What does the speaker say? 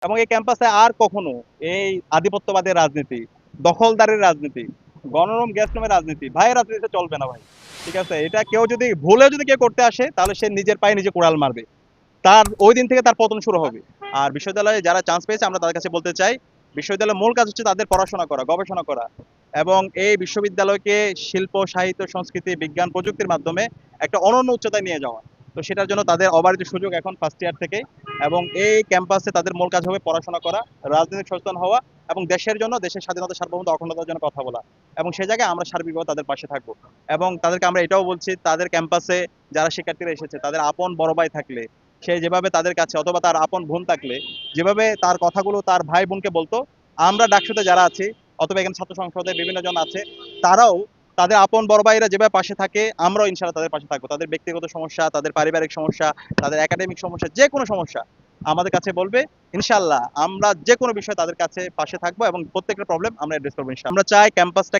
এবং এই ক্যাম্পাসে আর কখনো এই আধিপত্যবাদের রাজনীতি, দখলদারের রাজনীতি, গণরুম গ্যাস রুমের রাজনীতি, ভাই রাজনীতিতে চলবে না ভাই। ঠিক আছে, এটা কেউ যদি ভুলেও যদি কেউ করতে আসে তাহলে সে নিজের পায়ে নিজে কুড়াল মারবে। তার ওই দিন থেকে তার পতন শুরু হবে। আর বিশ্ববিদ্যালয়ে যারা চান্স পেয়েছে আমরা তাদের কাছে বলতে চাই, বিশ্ববিদ্যালয়ের মূল কাজ হচ্ছে তাদের পড়াশোনা করা, গবেষণা করা এবং এই বিশ্ববিদ্যালয়কে শিল্প, সাহিত্য, সংস্কৃতি, বিজ্ঞান, প্রযুক্তির মাধ্যমে একটা অনন্য উচ্চতায় নিয়ে যাওয়া। তো সেটার জন্য তাদের অবারিত সুযোগ এখন ফার্স্ট ইয়ার থেকে। এবং এই ক্যাম্পাসে তাদের মূল কাজ হবে পড়াশোনা করা, রাজনৈতিক সচেতন হওয়া এবং দেশের জন্য, দেশের স্বাধীনতা, সার্বভৌমত্ব, অখণ্ডতার জন্য কথা বলা। এবং সেই জায়গায় আমরা সার্বিকভাবে তাদের পাশে থাকবো। এবং তাদেরকে আমরা এটাও বলছি, তাদের ক্যাম্পাসে যারা শিক্ষার্থীরা এসেছে তাদের আপন বড় ভাই থাকলে সে যেভাবে তাদের কাছে, অথবা তার আপন বোন থাকলে যেভাবে তার কথাগুলো তার ভাই বোনকে বলতো, আমরা ডাকসুতে যারা আছি অথবা এখানে ছাত্র সংসদে বিভিন্ন জন আছে, তারাও তাদের আপন বড় ভাইরা যেভাবে পাশে থাকে আমরাও ইনশাআল্লাহ তাদের পাশে থাকবো। তাদের ব্যক্তিগত সমস্যা, তাদের পারিবারিক সমস্যা, তাদের একাডেমিক সমস্যা, যে কোনো সমস্যা আমাদের কাছে বলবে। ইনশাআল্লাহ আমরা যে কোনো বিষয়ে তাদের কাছে পাশে থাকবো এবং প্রত্যেকটা প্রবলেম আমরা অ্যাড্রেস করবো। ইনশাআল্লাহ আমরা চাই ক্যাম্পাসটা